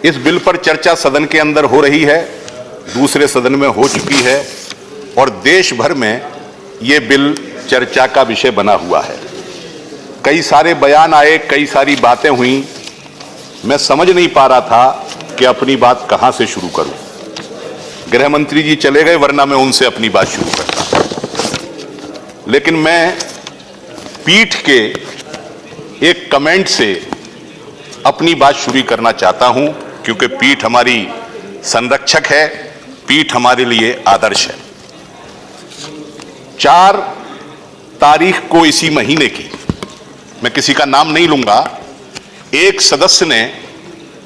इस बिल पर चर्चा सदन के अंदर हो रही है, दूसरे सदन में हो चुकी है और देश भर में ये बिल चर्चा का विषय बना हुआ है। कई सारे बयान आए, कई सारी बातें हुई। मैं समझ नहीं पा रहा था कि अपनी बात कहां से शुरू करूं। गृह मंत्री जी चले गए, वरना मैं उनसे अपनी बात शुरू करता। लेकिन मैं पीठ के एक कमेंट से अपनी बात शुरू करना चाहता हूं, क्योंकि पीठ हमारी संरक्षक है, पीठ हमारे लिए आदर्श है। 4 तारीख को इसी महीने की, मैं किसी का नाम नहीं लूंगा, एक सदस्य ने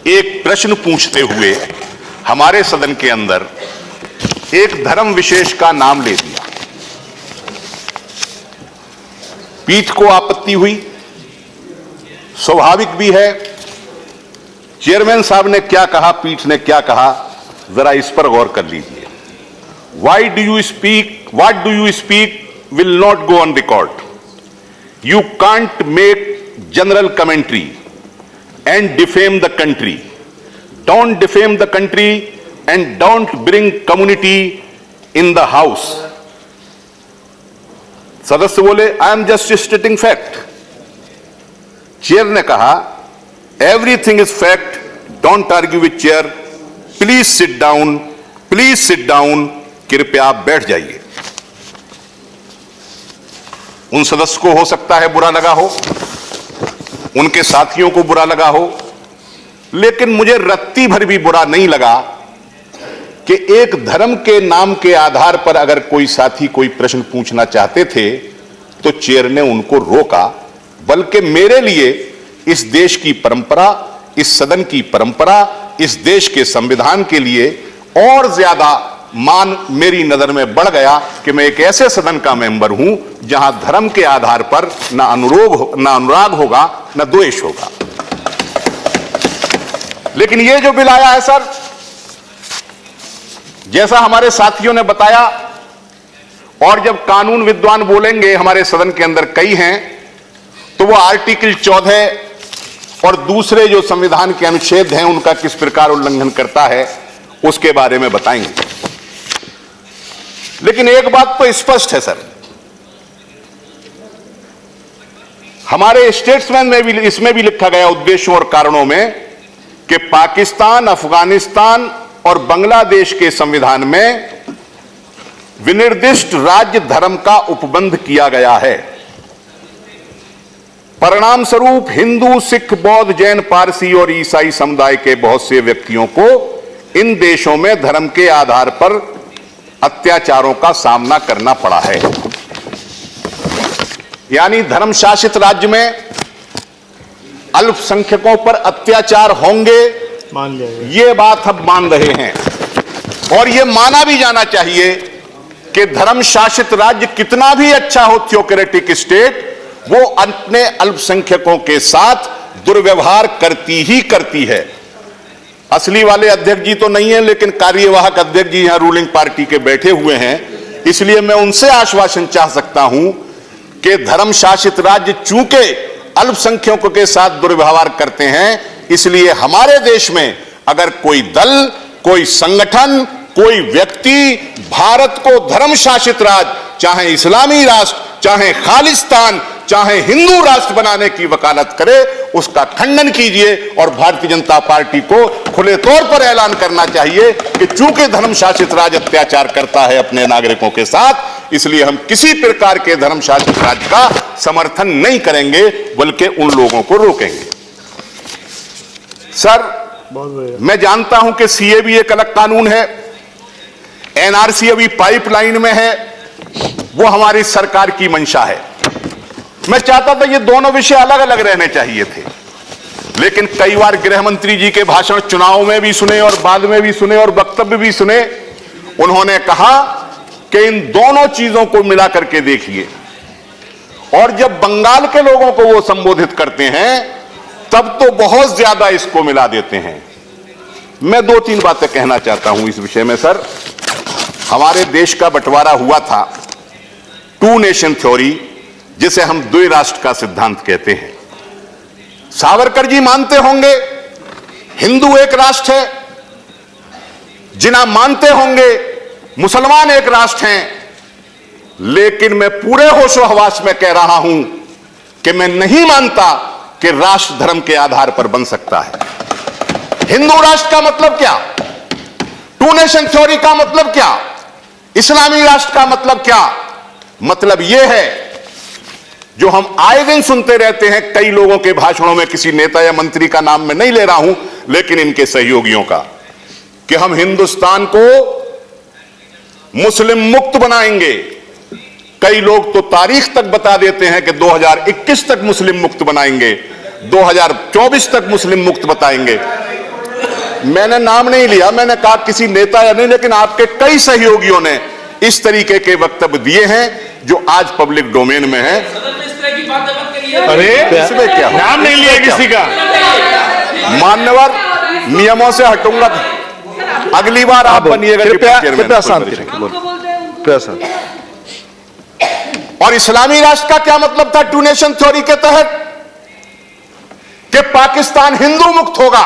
एक प्रश्न पूछते हुए हमारे सदन के अंदर एक धर्म विशेष का नाम ले दिया। पीठ को आपत्ति हुई, स्वाभाविक भी है। चेयरमैन साहब ने क्या कहा, पीठ ने क्या कहा, जरा इस पर गौर कर लीजिए। Why do you speak, what do you speak will not go on record. You can't make general commentary and defame the country. Don't defame the country and don't bring community in the house. सदस्य बोले, I am just stating fact. Chair ने कहा, everything is fact. Don't argue with chair. Please sit down. Please sit down. कृपया आप बैठ जाइए। उन सदस्य को हो सकता है बुरा लगा हो, उनके साथियों को बुरा लगा हो, लेकिन मुझे रत्ती भर भी बुरा नहीं लगा कि एक धर्म के नाम के आधार पर अगर कोई साथी कोई प्रश्न पूछना चाहते थे तो चेयर ने उनको रोका। बल्कि मेरे लिए इस देश की परंपरा, इस सदन की परंपरा, इस देश के संविधान के लिए और ज्यादा मान मेरी नजर में बढ़ गया कि मैं एक ऐसे सदन का मेंबर हूं जहां धर्म के आधार पर ना अनुराग होगा, ना द्वेष होगा। लेकिन ये जो बिल आया है सर, जैसा हमारे साथियों ने बताया, और जब कानून विद्वान बोलेंगे, हमारे सदन के अंदर कई हैं, तो वो आर्टिकल 14 और दूसरे जो संविधान के अनुच्छेद हैं उनका किस प्रकार उल्लंघन करता है उसके बारे में बताएंगे। लेकिन एक बात तो स्पष्ट है सर, हमारे स्टेट्समैन में भी, इसमें भी लिखा गया उद्देश्यों और कारणों में कि पाकिस्तान, अफगानिस्तान और बांग्लादेश के संविधान में विनिर्दिष्ट राज्य धर्म का उपबंध किया गया है। परिणाम स्वरूप हिंदू, सिख, बौद्ध, जैन, पारसी और ईसाई समुदाय के बहुत से व्यक्तियों को इन देशों में धर्म के आधार पर अत्याचारों का सामना करना पड़ा है। यानी धर्म शासित राज्य में अल्पसंख्यकों पर अत्याचार होंगे, मान लिया, ये बात अब मान रहे हैं। और ये माना भी जाना चाहिए कि धर्म शासित राज्य कितना भी अच्छा हो, थियोक्रेटिक स्टेट, वो अपने अल्पसंख्यकों के साथ दुर्व्यवहार करती ही करती है। असली वाले अध्यक्ष जी तो नहीं है, लेकिन कार्यवाहक अध्यक्ष जी यहां रूलिंग पार्टी के बैठे हुए हैं, इसलिए मैं उनसे आश्वासन चाह सकता हूं कि धर्म शासित राज्य चूंकि अल्पसंख्यकों के साथ दुर्व्यवहार करते हैं, इसलिए हमारे देश में अगर कोई दल, कोई संगठन, कोई व्यक्ति भारत को धर्म शासित राज्य, चाहे इस्लामी राष्ट्र, चाहे खालिस्तान, चाहे हिंदू राष्ट्र बनाने की वकालत करे, उसका खंडन कीजिए। और भारतीय जनता पार्टी को खुले तौर पर ऐलान करना चाहिए कि चूंकि धर्म शासित राज्य अत्याचार करता है अपने नागरिकों के साथ, इसलिए हम किसी प्रकार के धर्म शासित राज्य का समर्थन नहीं करेंगे, बल्कि उन लोगों को रोकेंगे। सर, मैं जानता हूं कि सीए भी एक अलग कानून है, एनआरसी अभी पाइपलाइन में है, वो हमारी सरकार की मंशा है। मैं चाहता था ये दोनों विषय अलग अलग रहने चाहिए थे, लेकिन कई बार गृह मंत्री जी के भाषण चुनाव में भी सुने और बाद में भी सुने और वक्तव्य भी सुने, उन्होंने कहा कि इन दोनों चीजों को मिला करके देखिए। और जब बंगाल के लोगों को वो संबोधित करते हैं तब तो बहुत ज्यादा इसको मिला देते हैं। मैं 2-3 बातें कहना चाहता हूं इस विषय में सर। हमारे देश का बंटवारा हुआ था 2 नेशन थ्योरी, जिसे हम 2 राष्ट्र का सिद्धांत कहते हैं। सावरकर जी मानते होंगे हिंदू एक राष्ट्र है, जिन्हें मानते होंगे मुसलमान एक राष्ट्र हैं, लेकिन मैं पूरे होशो हवास में कह रहा हूं कि मैं नहीं मानता कि राष्ट्र धर्म के आधार पर बन सकता है। हिंदू राष्ट्र का मतलब क्या? टू नेशन थ्योरी का मतलब क्या? इस्लामी राष्ट्र का मतलब क्या? मतलब यह है जो हम आए दिन सुनते रहते हैं कई लोगों के भाषणों में, किसी नेता या मंत्री का नाम मैं नहीं ले रहा हूं, लेकिन इनके सहयोगियों का, कि हम हिंदुस्तान को मुस्लिम मुक्त बनाएंगे। कई लोग तो तारीख तक बता देते हैं कि 2021 तक मुस्लिम मुक्त बनाएंगे, 2024 तक मुस्लिम मुक्त बताएंगे। मैंने नाम नहीं लिया, मैंने कहा किसी नेता या नहीं, लेकिन आपके कई सहयोगियों ने इस तरीके के वक्तव्य दिए हैं जो आज पब्लिक डोमेन में है। अरे इसमें क्या नाम नहीं लिया किसी का। मान्यवर, नियमों से हटूंगा, अगली बार आप बनिएगा कृपया शांति रखिए। और इस्लामी राष्ट्र का क्या मतलब था टू नेशन थ्योरी के तहत? कि पाकिस्तान हिंदू मुक्त होगा।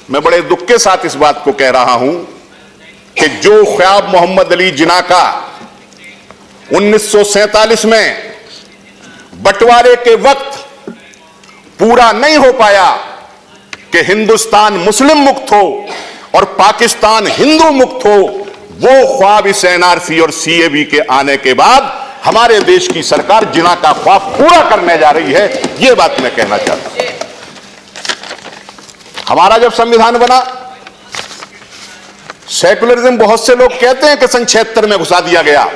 मैं बड़े दुख के साथ इस बात को कह रहा हूं कि जो ख्वाब मोहम्मद अली जिन्ना का 1947 में बंटवारे के वक्त पूरा नहीं हो पाया कि हिंदुस्तान मुस्लिम मुक्त हो और पाकिस्तान हिंदू मुक्त हो, वो ख्वाब इस एनआरसी और सीएबी के आने के बाद हमारे देश की सरकार जिन्ना का ख्वाब पूरा करने जा रही है। यह बात मैं कहना चाहता हूं। हमारा जब संविधान बना, सेकुलरिज्म बहुत से लोग कहते हैं कि सन 76 में घुसा दिया गया।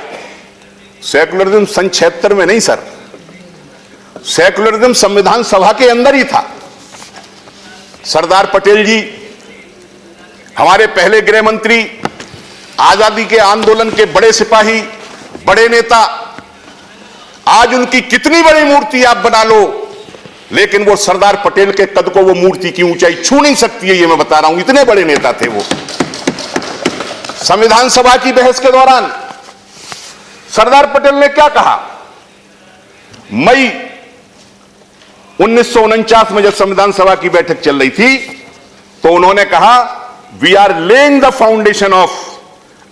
सेकुलरिज्म सन 76 में नहीं सर, सेकुलरिज्म संविधान सभा के अंदर ही था। सरदार पटेल जी हमारे पहले गृह मंत्री, आजादी के आंदोलन के बड़े सिपाही, बड़े नेता, आज उनकी कितनी बड़ी मूर्ति आप बना लो, लेकिन वो सरदार पटेल के कद को वो मूर्ति की ऊंचाई छू नहीं सकती है, ये मैं बता रहा हूं। इतने बड़े नेता थे वो। संविधान सभा की बहस के दौरान सरदार पटेल ने क्या कहा? मई 1949 में जब संविधान सभा की बैठक चल रही थी, तो उन्होंने कहा, we are laying the foundation of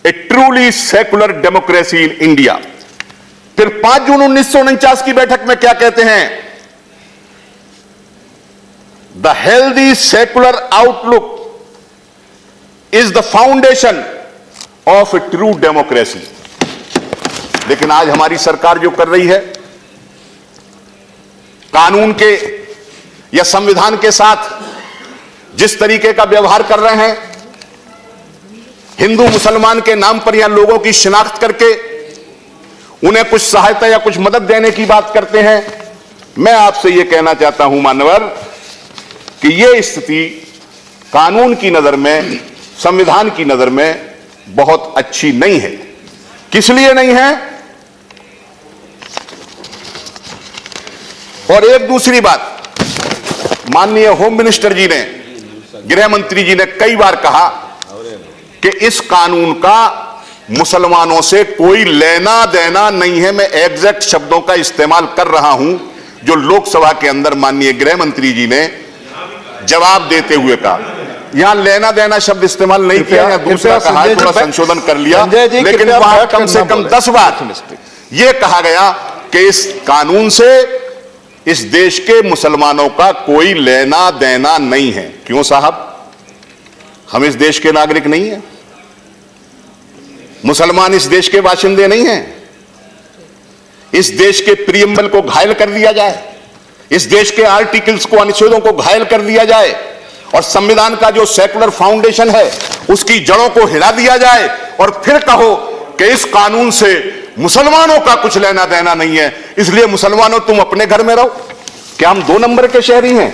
a truly secular democracy in India. फिर 5 जून 1949 की बैठक में क्या कहते हैं? The healthy secular outlook is the foundation of A true democracy. लेकिन आज हमारी सरकार जो कर रही है, कानून के या संविधान के साथ जिस तरीके का व्यवहार कर रहे हैं, हिंदू मुसलमान के नाम पर यहां लोगों की शिनाख्त करके उन्हें कुछ सहायता या कुछ मदद देने की बात करते हैं। मैं आपसे यह कहना चाहता हूं मान्यवर कि यह स्थिति कानून की नजर में, संविधान की नजर में बहुत अच्छी नहीं है। किस लिए नहीं है? और एक दूसरी बात, माननीय होम मिनिस्टर जी ने, गृह मंत्री जी ने कई बार कहा कि इस कानून का मुसलमानों से कोई लेना देना नहीं है। मैं एग्जैक्ट शब्दों का इस्तेमाल कर रहा हूं जो लोकसभा के अंदर माननीय गृह मंत्री जी ने जवाब देते हुए कहा। यहां लेना देना शब्द इस्तेमाल नहीं किया, या दूसरा कहा, थोड़ा संशोधन कर लिया, लेकिन वहां कम से कम 10 बार यह कहा गया कि इस कानून से इस देश के मुसलमानों का कोई लेना देना नहीं है। क्यों साहब? हम इस देश के नागरिक नहीं हैं? मुसलमान इस देश के बाशिंदे नहीं हैं? इस देश के प्रियम्बल को घायल कर दिया जाए, इस देश के आर्टिकल्स को, अनुच्छेदों को घायल कर दिया जाए, और संविधान का जो सेकुलर फाउंडेशन है उसकी जड़ों को हिला दिया जाए, और फिर कहो कि इस कानून से मुसलमानों का कुछ लेना देना नहीं है, इसलिए मुसलमानों तुम अपने घर में रहो। क्या हम 2 नंबर के शहरी हैं?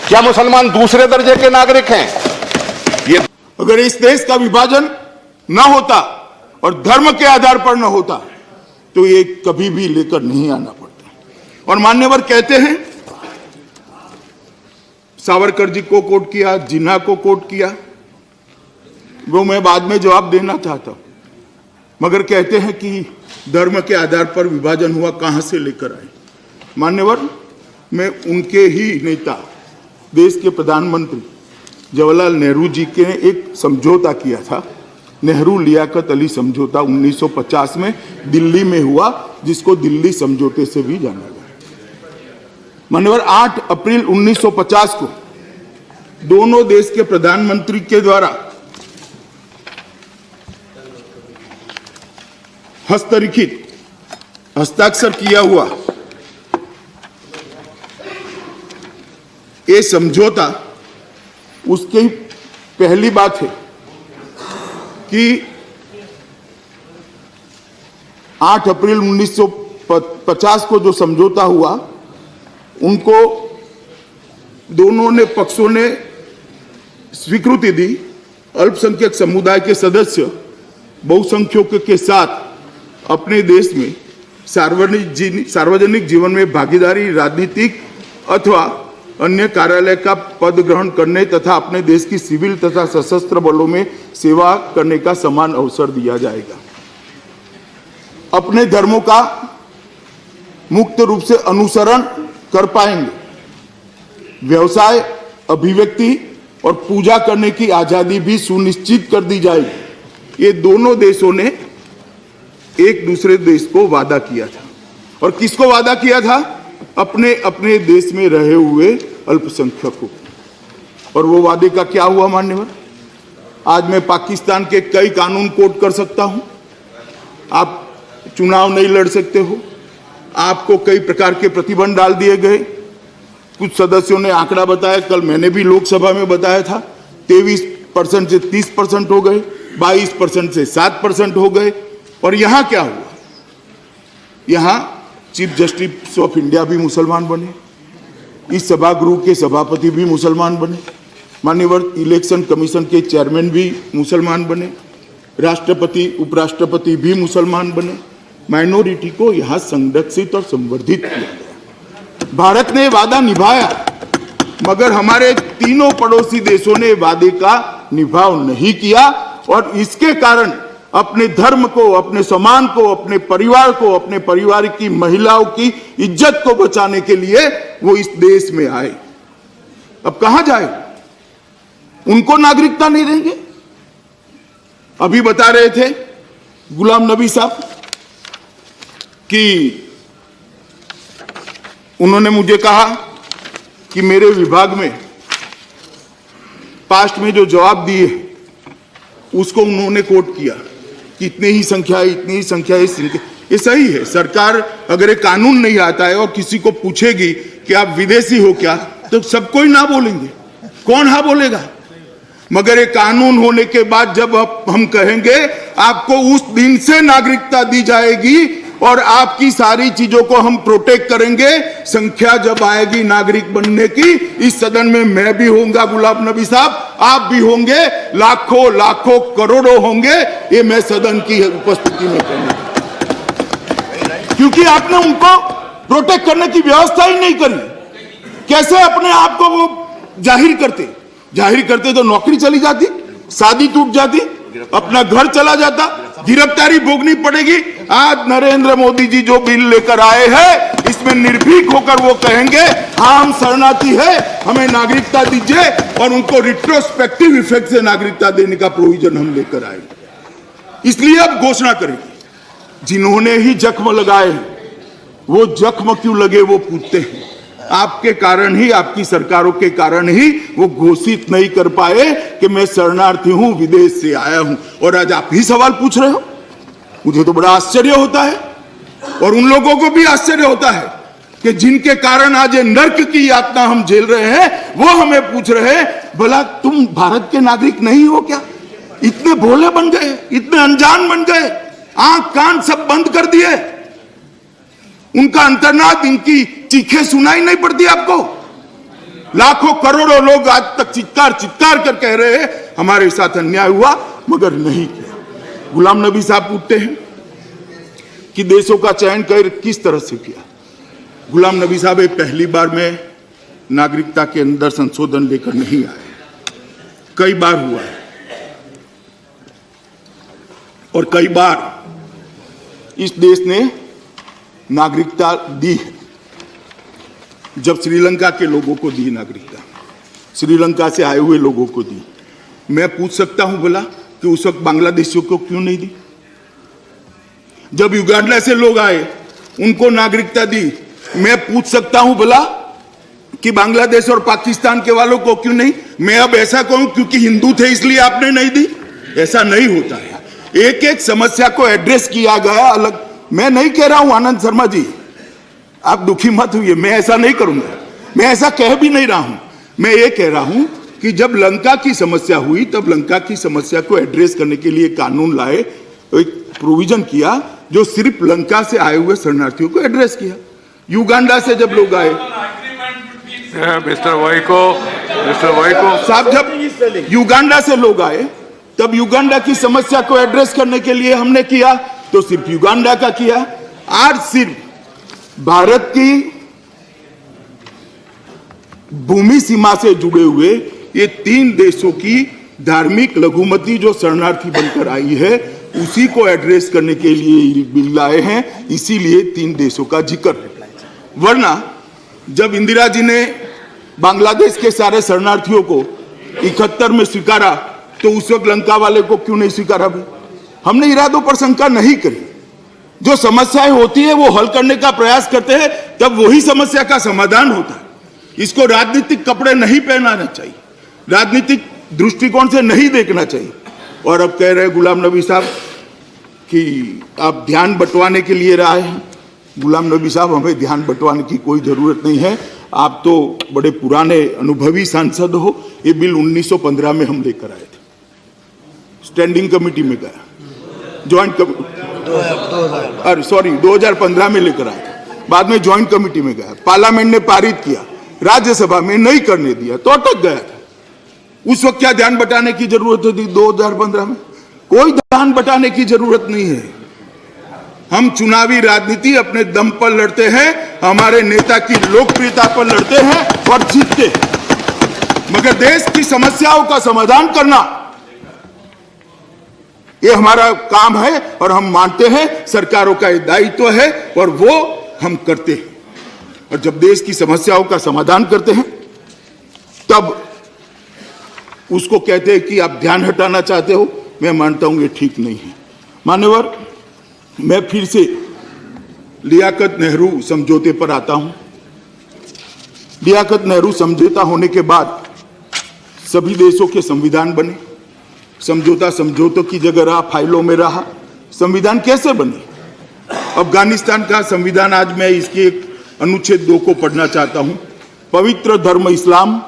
क्या मुसलमान दूसरे दर्जे के नागरिक हैं? ये अगर इस देश का विभाजन न होता और धर्म के आधार पर न होता तो ये कभी भी लेकर नहीं आना पड़ता। और मान्यवर कहते हैं, सावरकर जी को कोट किया, जिन्ना को कोट किया, वो मैं बाद में जवाब देना चाहता हूं, मगर कहते हैं कि धर्म के आधार पर विभाजन हुआ, कहां से लेकर आए। मान्यवर, मैं उनके ही नेता देश के प्रधानमंत्री जवाहरलाल नेहरू जी के एक समझौता किया था, नेहरू लियाकत अली समझौता 1950 में दिल्ली में हुआ, जिसको दिल्ली समझौते से भी जाना गया। माननीय 8 अप्रैल 1950 को दोनों देश के प्रधानमंत्री के द्वारा हस्ताक्षर किया हुआ ये समझौता, उसकी पहली बात है कि 8 अप्रैल 1950 को जो समझौता हुआ, उनको दोनों ने पक्षों ने स्वीकृति दी। अल्पसंख्यक समुदाय के सदस्य बहुसंख्यकों के साथ अपने देश में सार्वजनिक जीवन में भागीदारी, राजनीतिक अथवा अन्य कार्यालय का पद ग्रहण करने तथा अपने देश की सिविल तथा सशस्त्र बलों में सेवा करने का समान अवसर दिया जाएगा। अपने धर्मों का मुक्त रूप से अनुसरण कर पाएंगे। व्यवसाय, अभिव्यक्ति और पूजा करने की आजादी भी सुनिश्चित कर दी जाएगी। ये दोनों देशों ने एक दूसरे देश को वादा किया था। और किसको वादा किया था? अपने अपने देश में रहे हुए अल्पसंख्यकों। और वो वादे का क्या हुआ मान्यवर? आज मैं पाकिस्तान के कई कानून कोट कर सकता हूं। आप चुनाव नहीं लड़ सकते हो, आपको कई प्रकार के प्रतिबंध डाल दिए गए। कुछ सदस्यों ने आंकड़ा बताया, कल मैंने भी लोकसभा में बताया था, 23% से 30% हो गए, 22% से 7% हो गए। और यहां क्या हुआ? यहां चीफ जस्टिस ऑफ इंडिया भी मुसलमान बने, इस सभागृह के सभापति भी मुसलमान बने, माननीय इलेक्शन कमीशन के चेयरमैन भी मुसलमान बने, राष्ट्रपति उपराष्ट्रपति भी मुसलमान बने। माइनॉरिटी को यहां संरक्षित और संवर्धित किया गया। भारत ने वादा निभाया, मगर हमारे तीनों पड़ोसी देशों ने वादे का निभाव नहीं किया। और इसके कारण अपने धर्म को, अपने सम्मान को, अपने परिवार को, अपने परिवार की महिलाओं की इज्जत को बचाने के लिए वो इस देश में आए। अब कहां जाए? उनको नागरिकता नहीं देंगे। अभी बता रहे थे गुलाम नबी साहब कि उन्होंने मुझे कहा कि मेरे विभाग में पास्ट में जो जवाब दिए उसको उन्होंने कोट किया कि इतनी ही संख्या है, इतनी ही संख्या है। ये सही है। सरकार अगर एक कानून नहीं आता है और किसी को पूछेगी कि आप विदेशी हो क्या, तो सब कोई ना बोलेंगे। कौन हाँ बोलेगा? मगर एक कानून होने के बाद जब हम कहेंगे आपको उस दिन से नागरिकता दी जाएगी और आपकी सारी चीजों को हम प्रोटेक्ट करेंगे। संख्या जब आएगी नागरिक बनने की, इस सदन में मैं भी होऊंगा, गुलाम नबी साहब आप भी होंगे, लाखों लाखों करोड़ों होंगे। ये मैं सदन की उपस्थिति में कहूंगा, क्योंकि आपने उनको प्रोटेक्ट करने की व्यवस्था ही नहीं करी। कैसे अपने आप को वो जाहिर करते तो नौकरी चली जाती, शादी टूट जाती, अपना घर चला जाता, गिरफ्तारी भोगनी पड़ेगी। आज नरेंद्र मोदी जी जो बिल लेकर आए हैं, इसमें निर्भीक होकर वो कहेंगे हाँ हम शरणार्थी है, हमें नागरिकता दीजिए, और उनको रिट्रोस्पेक्टिव इफेक्ट से नागरिकता देने का प्रोविजन हम लेकर आए। इसलिए अब घोषणा करेंगे। जिन्होंने ही जख्म लगाए वो जख्म क्यों लगे वो पूछते हैं। आपके कारण ही, आपकी सरकारों के कारण ही वो घोषित नहीं कर पाए कि मैं शरणार्थी हूं, विदेश से आया हूं। और आज आप ही सवाल पूछ रहे हो। मुझे तो बड़ा आश्चर्य होता है, और उन लोगों को भी आश्चर्य होता है कि जिनके कारण आज ये नर्क की यातना हम झेल रहे हैं, वो हमें पूछ रहे हैं भला तुम भारत के नागरिक नहीं हो क्या? इतने भोले बन गए, इतने अनजान बन गए, आंख कान सब बंद कर दिए। उनका अंतर्नाद, इनकी चीखें सुनाई नहीं पड़ती आपको? लाखों करोड़ों लोग आज तक चित्कार कर कह रहे हैं हमारे साथ अन्याय हुआ, मगर नहीं किया। गुलाम नबी साहब पूछते हैं कि देशों का चयन किस तरह से किया। गुलाम नबी साहब पहली बार में नागरिकता के अंदर संशोधन लेकर नहीं आए, कई बार हुआ है, और कई बार इस देश ने नागरिकता दी है। जब श्रीलंका के लोगों को दी नागरिकता, श्रीलंका से आए हुए लोगों को दी। मैं पूछ सकता हूं भला कि उस वक्त बांग्लादेशियों को क्यों नहीं दी? जब युगांडा से लोग आए उनको नागरिकता दी। मैं पूछ सकता हूं भला कि बांग्लादेश और पाकिस्तान के वालों को क्यों नहीं? मैं अब ऐसा कहूं क्योंकि हिंदू थे इसलिए आपने नहीं दी? ऐसा नहीं होता है। एक एक समस्या को एड्रेस किया गया अलग। मैं नहीं कह रहा हूं आनंद शर्मा जी, आप दुखी मत हुइए, मैं ऐसा नहीं करूंगा, मैं ऐसा कह भी नहीं रहा हूं। मैं ये कह रहा हूं कि जब लंका की समस्या हुई तब लंका की समस्या को एड्रेस करने के लिए कानून लाए, एक प्रोविजन किया जो सिर्फ लंका से आए हुए शरणार्थियों को एड्रेस किया। युगांडा से जब लोग आए, मिस्टर वाइको साहब जब युगांडा से लोग आए तब युगांडा की समस्या को एड्रेस करने के लिए हमने किया तो सिर्फ युगांडा का किया। आज सिर्फ भारत की भूमि सीमा से जुड़े हुए ये 3 देशों की धार्मिक लघुमती जो शरणार्थी बनकर आई है उसी को एड्रेस करने के लिए बिल लाए हैं, इसीलिए 3 देशों का जिक्र है। वरना जब इंदिरा जी ने बांग्लादेश के सारे शरणार्थियों को 71 में स्वीकारा तो उस वक्त लंका वाले को क्यों नहीं स्वीकारा भाई? हमने इरादों पर शंका नहीं करी। जो समस्याएं होती है वो हल करने का प्रयास करते हैं, तब वही समस्या का समाधान होता है। इसको राजनीतिक कपड़े नहीं पहनाना चाहिए, राजनीतिक दृष्टिकोण से नहीं देखना चाहिए। और अब कह रहे गुलाम नबी साहब कि आप ध्यान बंटवाने के लिए राय हैं। गुलाम नबी साहब, हमें ध्यान बंटवाने की कोई जरूरत नहीं है। आप तो बड़े पुराने अनुभवी सांसद हो। ये बिल 1915 में हम लेकर आए थे, स्टैंडिंग कमेटी में गया, ज्वाइंट कमेटी, 2015 में लेकर आए थे, बाद में ज्वाइंट कमेटी में गया, पार्लियामेंट ने पारित किया, राज्यसभा में नहीं करने दिया तो अटक गया था। उस वक्त क्या ध्यान बटाने की जरूरत थी? 2015 में कोई ध्यान बटाने की जरूरत नहीं है। हम चुनावी राजनीति अपने दम पर लड़ते हैं, हमारे नेता की लोकप्रियता पर लड़ते हैं और जीतते हैं। मगर देश की समस्याओं का समाधान करना ये हमारा काम है और हम मानते हैं सरकारों का ये दायित्व है और वो हम करते हैं। और जब देश की समस्याओं का समाधान करते हैं तब उसको कहते हैं कि आप ध्यान हटाना चाहते हो। मैं मानता हूं ये ठीक नहीं है। मान्यवर, मैं फिर से लियाकत नेहरू समझौते पर आता हूं। लियाकत नेहरू समझौता होने के बाद सभी देशों के संविधान बने। समझौता समझौतों की जगह रहा, फाइलों में रहा। संविधान कैसे बने? अफगानिस्तान का संविधान, आज मैं इसके एक अनुच्छेद 2 को पढ़ना चाहता हूं। पवित्र धर्म इस्लाम,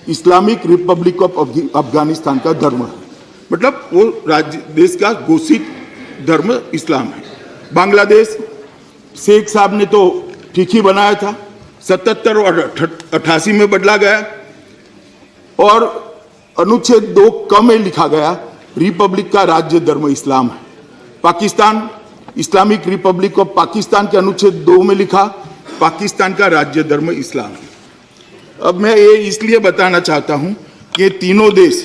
इस्लामिक रिपब्लिक ऑफ अफगानिस्तान का धर्म है, मतलब वो राज्य देश का घोषित धर्म इस्लाम है। बांग्लादेश शेख साहब ने तो ठीक ही बनाया था, 77 और 88 में बदला गया और अनुच्छेद 2 क में लिखा गया रिपब्लिक का राज्य धर्म इस्लाम है। Pakistan, Islamic Republic of Pakistan के अनुच्छेद 2 में लिखा पाकिस्तान का राज्य धर्म इस्लाम है। अब मैं ये इसलिए बताना चाहता हूं कि ये तीनों देश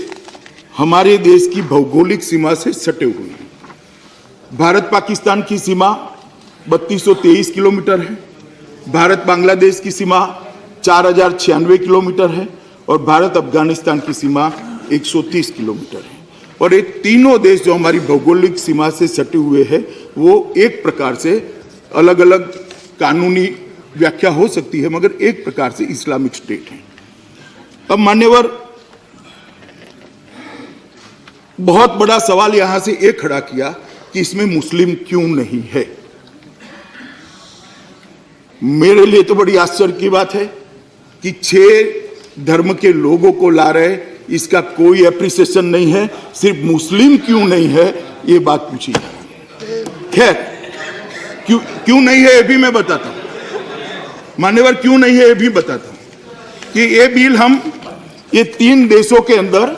हमारे देश की भौगोलिक सीमा से सटे हुए हैं। भारत पाकिस्तान की सीमा 3223 किलोमीटर है, भारत बांग्लादेश की सीमा 4096 किलोमीटर है और भारत अफगानिस्तान की सीमा 130 किलोमीटर है। और ये तीनों देश जो हमारी भौगोलिक सीमा से सटे हुए हैं वो एक प्रकार से अलग अलग कानूनी व्याख्या हो सकती है मगर एक प्रकार से इस्लामिक स्टेट है। अब मान्यवर, बहुत बड़ा सवाल यहां से एक खड़ा किया कि इसमें मुस्लिम क्यों नहीं है। मेरे लिए तो बड़ी आश्चर्य की बात है कि 6 धर्म के लोगों को ला रहे, इसका कोई एप्रिसिएशन नहीं है। सिर्फ मुस्लिम क्यों नहीं है ये बात पूछी। खैर, क्यों नहीं है ये भी मैं बताता हूं। मान्यवर, क्यों नहीं है ये भी बताता हूं कि ये बिल हम ये 3 देशों के अंदर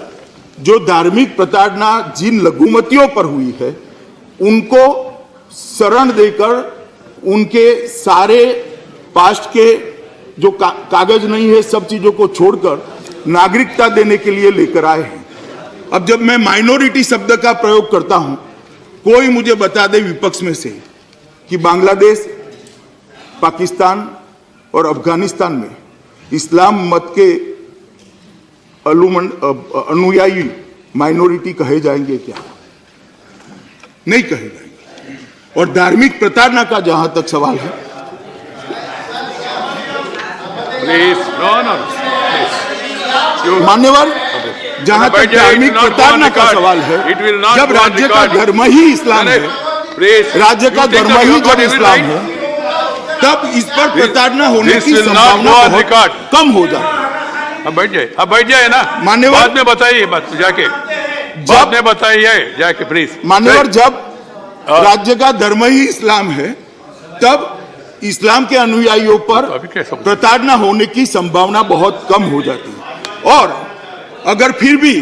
जो धार्मिक प्रताड़ना जिन लघुमतियों पर हुई है उनको शरण देकर उनके सारे पास्ट के जो कागज नहीं है सब चीजों को छोड़कर नागरिकता देने के लिए लेकर आए हैं। अब जब मैं माइनॉरिटी शब्द का प्रयोग करता हूं, कोई मुझे बता दे विपक्ष में से कि बांग्लादेश, पाकिस्तान और अफगानिस्तान में इस्लाम मत के अनुयायी माइनॉरिटी कहे जाएंगे क्या? नहीं कहे जाएंगे। और धार्मिक प्रताड़ना का जहां तक सवाल है, Please, no. मान्यवर, जहां तक धार्मिक प्रताड़ना का सवाल है, जब राज्य का धर्म ही इस्लाम है, राज्य का धर्म ही जब इस्लाम है, तब इस पर प्रताड़ना होने की संभावना बहुत कम हो जाती है। अब बैठ जाए ना, मान्यवर, बाद में बताइए बात जाके, बाद में बताइए जाके प्लीज। मान्यवर, जब राज्य का धर्म ही इस्लाम है, तब इस्लाम के अनुयायियों पर प्रताड़ना होने की संभावना बहुत कम हो जाती है। और अगर फिर भी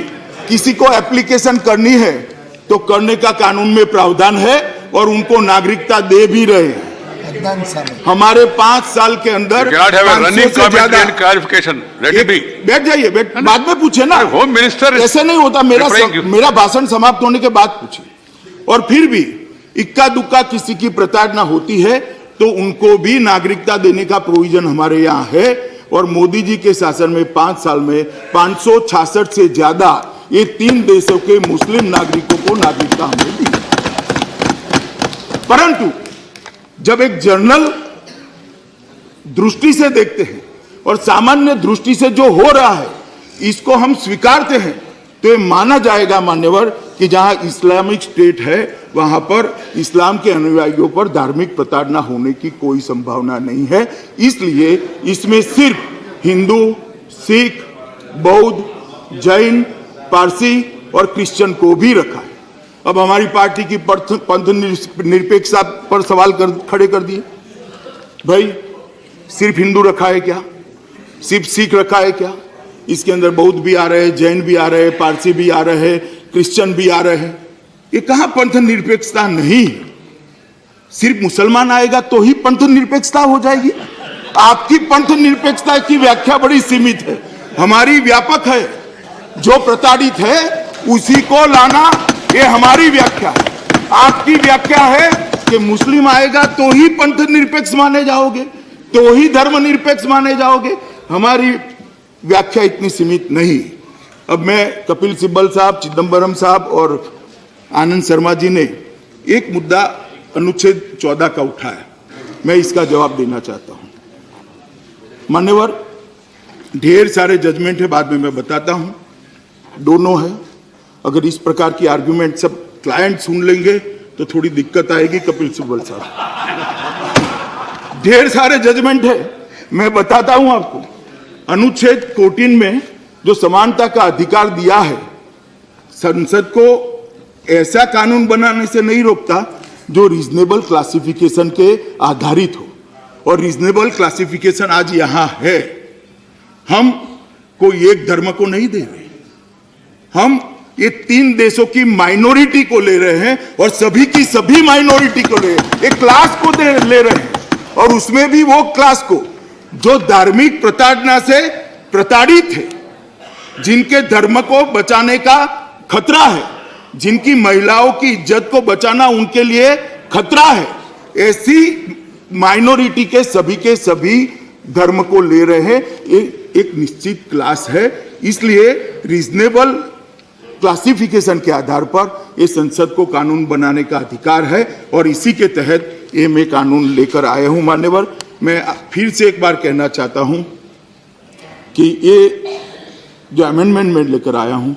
किसी को एप्लीकेशन करनी है तो करने का कानून में प्रावधान है और उनको नागरिकता दे भी रहे हैं। हमारे 5 साल के अंदर बैठ जाइए, बाद में पूछे ना, होम मिनिस्टर ऐसे नहीं होता। मेरा भाषण समाप्त होने के बाद पूछे। और फिर भी इक्का दुक्का किसी की प्रताड़ना होती है तो उनको भी नागरिकता देने का प्रोविजन हमारे यहाँ है। और मोदी जी के शासन में 5 साल में 566 से ज्यादा ये 3 देशों के मुस्लिम नागरिकों को नागरिकता हमने दी। परंतु जब एक जनरल दृष्टि से देखते हैं और सामान्य दृष्टि से जो हो रहा है इसको हम स्वीकारते हैं तो ये माना जाएगा मान्यवर कि जहां इस्लामिक स्टेट है वहां पर इस्लाम के अनुयायियों पर धार्मिक प्रताड़ना होने की कोई संभावना नहीं है। इसलिए इसमें सिर्फ हिंदू, सिख, बौद्ध, जैन, पारसी और क्रिश्चियन को भी रखा है। अब हमारी पार्टी की पंथ निरपेक्षता पर सवाल खड़े कर दिए। भाई सिर्फ हिंदू रखा है क्या? सिर्फ सिख रखा है क्या? इसके अंदर बौद्ध भी आ रहे हैं, जैन भी आ रहे हैं, पारसी भी आ रहे हैं, क्रिश्चियन भी आ रहे हैं। ये कहां पंथ निरपेक्षता नहीं है? सिर्फ मुसलमान आएगा तो ही पंथ निरपेक्षता हो जाएगी? आपकी पंथ निरपेक्षता की व्याख्या बड़ी सीमित है, हमारी व्यापक है। जो प्रताड़ित है उसी को लाना, ये हमारी व्याख्या है। आपकी व्याख्या है कि मुस्लिम आएगा तो ही पंथ निरपेक्ष माने जाओगे, तो ही धर्म निरपेक्ष माने जाओगे। हमारी व्याख्या इतनी सीमित नहीं। अब मैं कपिल सिब्बल साहब, चिदंबरम साहब और आनंद शर्मा जी ने एक मुद्दा अनुच्छेद 14 का उठाया, मैं इसका जवाब देना चाहता हूं। मान्यवर, ढेर सारे जजमेंट है, बाद में मैं बताता हूं, दोनों है। अगर इस प्रकार की आर्गुमेंट सब क्लाइंट सुन लेंगे तो थोड़ी दिक्कत आएगी। कपिल सिब्बल साहब, ढेर सारे जजमेंट है, मैं बताता हूं आपको। अनुच्छेद 14 में जो समानता का अधिकार दिया है, संसद को ऐसा कानून बनाने से नहीं रोकता जो रीजनेबल क्लासिफिकेशन के आधारित हो। और रीजनेबल क्लासिफिकेशन आज यहां है। हम कोई एक धर्म को नहीं दे रहे, हम ये 3 देशों की माइनॉरिटी को ले रहे हैं और सभी की सभी माइनॉरिटी को ले रहे हैं, एक क्लास को ले रहे हैं। और उसमें भी वो क्लास को जो धार्मिक प्रताड़ना से प्रताड़ित है, जिनके धर्म को बचाने का खतरा है, जिनकी महिलाओं की इज्जत को बचाना उनके लिए खतरा है, ऐसी माइनॉरिटी के सभी धर्म को ले रहे हैं। एक निश्चित क्लास है, इसलिए रीजनेबल क्लासिफिकेशन के आधार पर ये संसद को कानून बनाने का अधिकार है और इसी के तहत ये मैं कानून लेकर आया हूं। मान्यवर, मैं फिर से एक बार कहना चाहता हूं कि ये जो अमेंडमेंट मैं लेकर आया हूं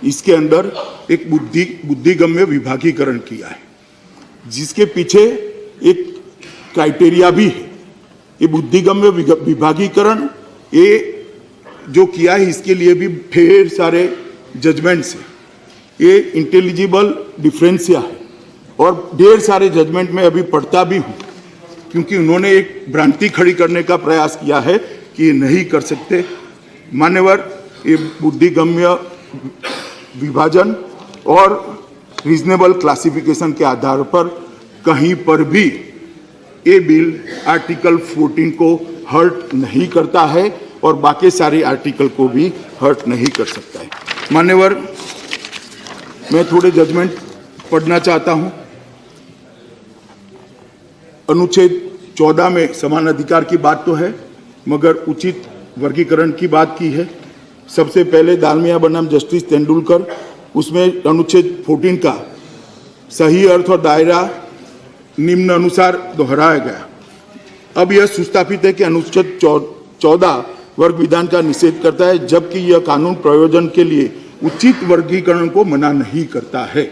इसके अंदर एक बुद्धिगम्य विभागीकरण किया है, जिसके पीछे एक क्राइटेरिया भी है। ये बुद्धिगम्य विभागीकरण ये जो किया है इसके लिए भी ढेर सारे जजमेंट्स है। ये इंटेलिजिबल डिफरेंसिया है और ढेर सारे जजमेंट में अभी पढ़ता भी हूं, क्योंकि उन्होंने एक भ्रांति खड़ी करने का प्रयास किया है कि ये नहीं कर सकते। मान्यवर, ये बुद्धिगम्य विभाजन और रीजनेबल क्लासिफिकेशन के आधार पर कहीं पर भी ये बिल आर्टिकल 14 को हर्ट नहीं करता है और बाकी सारे आर्टिकल को भी हर्ट नहीं कर सकता है। मान्यवर, मैं थोड़े जजमेंट पढ़ना चाहता हूं। अनुच्छेद 14 में समान अधिकार की बात तो है, मगर उचित वर्गीकरण की बात की है। सबसे पहले दालमिया बनाम जस्टिस तेंदुलकर, उसमें अनुच्छेद 14 का सही अर्थ और दायरा निम्न अनुसार दोहराया गया। अब यह सुस्थापित है कि अनुच्छेद 14 वर्ग विधान का निषेध करता है, जबकि यह कानून प्रयोजन के लिए उचित वर्गीकरण को मना नहीं करता है।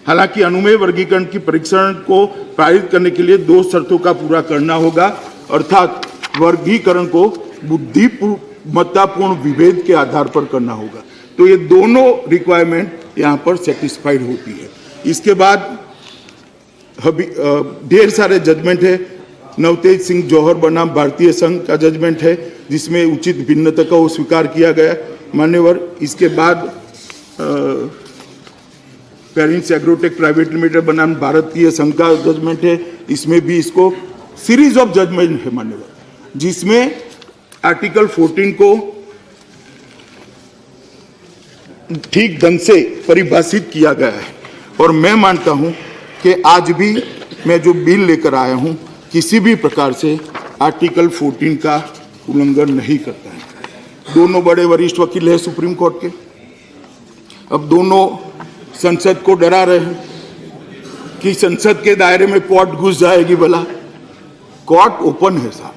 हालांकि अनुमेय वर्गीकरण की परीक्षण को पारित करने के लिए 2 शर्तों का पूरा करना होगा, अर्थात वर्गीकरण को बुद्धिमत्तापूर्ण विभेद के आधार पर करना होगा। तो ये दोनों रिक्वायरमेंट यहाँ पर सेटिस्फाइड होती है। इसके बाद ढेर सारे जजमेंट है। नवतेज सिंह जौहर बनाम भारतीय संघ का जजमेंट है, जिसमें उचित भिन्नता को स्वीकार किया गया मान्यवर। इसके बाद पेरिंस एग्रोटेक प्राइवेट लिमिटेड बनाम भारतीय संघ का जजमेंट है, इसमें भी इसको सीरीज ऑफ जजमेंट है मान्यवर, जिसमें आर्टिकल 14 को ठीक ढंग से परिभाषित किया गया है। और मैं मानता हूं कि आज भी मैं जो बिल लेकर आया हूं किसी भी प्रकार से आर्टिकल 14 का उल्लंघन नहीं करता है। दोनों बड़े वरिष्ठ वकील हैं सुप्रीम कोर्ट के, अब दोनों संसद को डरा रहे हैं कि संसद के दायरे में कोर्ट घुस जाएगी। भला कोर्ट ओपन है साहब,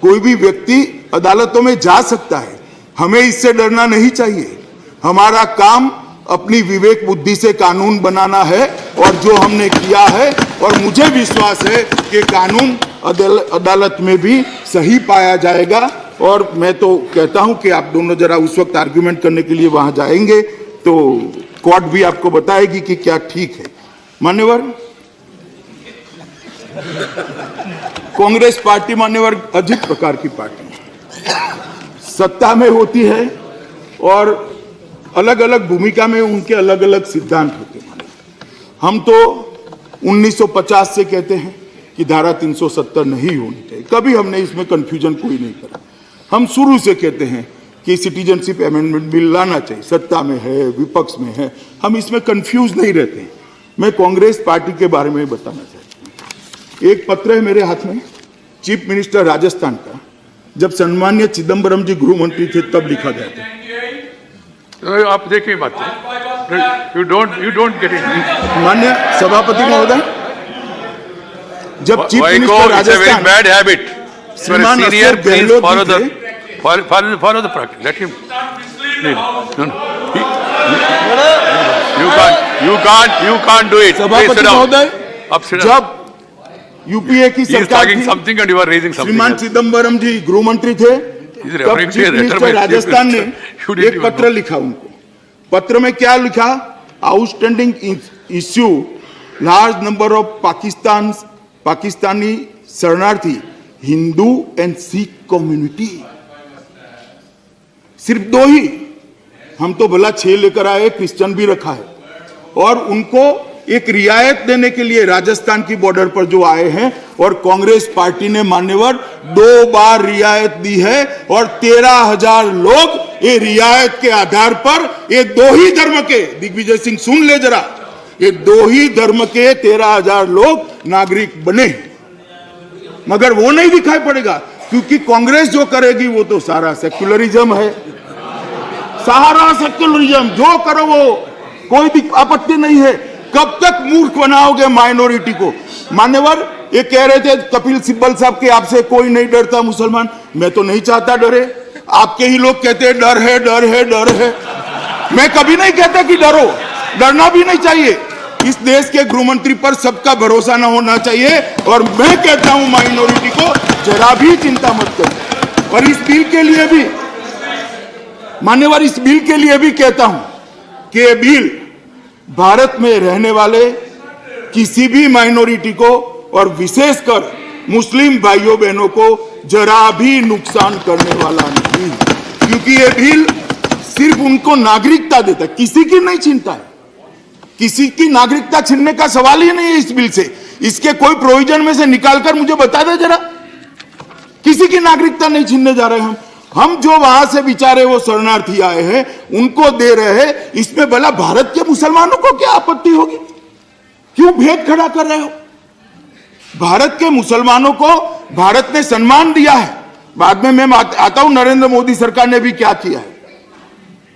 कोई भी व्यक्ति अदालतों में जा सकता है, हमें इससे डरना नहीं चाहिए। हमारा काम अपनी विवेक बुद्धि से कानून बनाना है, और जो हमने किया है, और मुझे विश्वास है कि कानून अदालत में भी सही पाया जाएगा। और मैं तो कहता हूं कि आप दोनों जरा उस वक्त आर्ग्यूमेंट करने के लिए वहां जाएंगे तो कोर्ट भी आपको बताएगी कि क्या ठीक है। मान्यवर, कांग्रेस पार्टी मान्यवर अजीब प्रकार की पार्टी है, सत्ता में होती है और अलग अलग भूमिका में उनके अलग अलग सिद्धांत होते हैं। हम तो 1950 से कहते हैं कि धारा 370 नहीं होनी चाहिए, कभी हमने इसमें कंफ्यूजन कोई नहीं करा। हम शुरू से कहते हैं कि सिटीजनशिप अमेंडमेंट बिल लाना चाहिए, सत्ता में है विपक्ष में है, हम इसमें कंफ्यूज नहीं रहते हैं। मैं कांग्रेस पार्टी के बारे में बताना चाहता हूँ। एक पत्र है मेरे हाथ में, चीफ मिनिस्टर राजस्थान का, जब सम्मान्य चिदम्बरम जी गृह मंत्री थे तब लिखा गया था। आप देखिए बात, यू डोंट गेट इट। मान्य सभापति महोदय, जब chief minister Rajasthan bad habit, श्रीमान senior Ashok please Gehlot follow ji थे, follow the practice. Let him. No. You can't do it. सभापति महोदय, Up, sit down. जब यूपीए की He is सरकार talking थी, something and you are raising something. श्रीमान else. चिदम्बरम जी गृह मंत्री थे, He is तब referring to chief a letter minister by Rajasthan ने You didn't एक even पत्र लिखा उनको। पत्र में क्या लिखा? Outstanding issue large number of Pakistani शरणार्थी हिंदू एंड सिख कम्युनिटी। सिर्फ 2 ही, हम तो भला 6 लेकर आए, क्रिश्चियन भी रखा है। और उनको एक रियायत देने के लिए राजस्थान की बॉर्डर पर जो आए हैं, और कांग्रेस पार्टी ने मान्यवर 2 बार रियायत दी है, और 13,000 लोग ये रियायत के आधार पर, ये 2 ही धर्म के, दिग्विजय सिंह सुन ले जरा, ये 2 ही धर्म के 13,000 लोग नागरिक बने। मगर वो नहीं दिखाई पड़ेगा, क्योंकि कांग्रेस जो करेगी वो तो सारा सेक्युलरिज्म है, सारा सेक्युलरिज्म, जो करो वो कोई आपत्ति नहीं है। कब तक मूर्ख बनाओगे माइनॉरिटी को? मान्यवर, ये कह रहे थे कपिल सिब्बल साहब के, आपसे कोई नहीं डरता मुसलमान। मैं तो नहीं चाहता डरे, आपके ही लोग कहते हैं डर है डर है डर है। मैं कभी नहीं कहता कि डरो, डरना भी नहीं चाहिए। इस देश के गृह मंत्री पर सबका भरोसा न होना चाहिए, और मैं कहता हूं माइनॉरिटी को जरा भी चिंता मत करो। और इस बिल के लिए भी मान्यवर, इस बिल के लिए भी कहता हूं कि ये बिल भारत में रहने वाले किसी भी माइनॉरिटी को, और विशेषकर मुस्लिम भाइयों बहनों को जरा भी नुकसान करने वाला नहीं, क्योंकि ये बिल सिर्फ उनको नागरिकता देता है, किसी की नहीं छीनता है। किसी की नागरिकता छीनने का सवाल ही नहीं है इस बिल से। इसके कोई प्रोविजन में से निकालकर मुझे बता दे जरा, किसी की नागरिकता नहीं छीनने जा रहे हैं हम जो वहां से बेचारे वो शरणार्थी आए हैं उनको दे रहे हैं। इसमें भला भारत के मुसलमानों को क्या आपत्ति होगी? क्यों भेद खड़ा कर रहे हो? भारत के मुसलमानों को भारत ने सम्मान दिया है। बाद में मैं आता हूं नरेंद्र मोदी सरकार ने भी क्या किया है।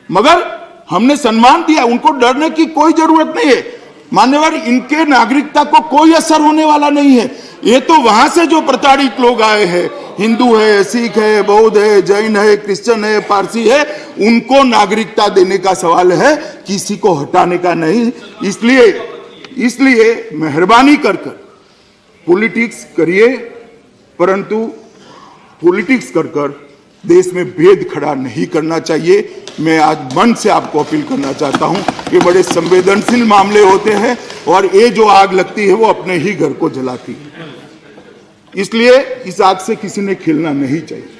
मगर हमने सम्मान दिया, उनको डरने की कोई जरूरत नहीं है। मान्यवर, इनके नागरिकता को कोई असर होने वाला नहीं है। ये तो वहां से जो प्रताड़ित लोग आए हैं, हिंदू है, सिख है, बौद्ध है, जैन है, क्रिश्चियन है, पारसी है, उनको नागरिकता देने का सवाल है, किसी को हटाने का नहीं। इसलिए मेहरबानी कर पॉलिटिक्स करिए, परंतु पॉलिटिक्स कर देश में भेद खड़ा नहीं करना चाहिए। मैं आज मन से आपको अपील करना चाहता हूं, ये बड़े संवेदनशील मामले होते हैं और ये जो आग लगती है वो अपने ही घर को जलाती है, इसलिए इस आग से किसी ने खेलना नहीं चाहिए।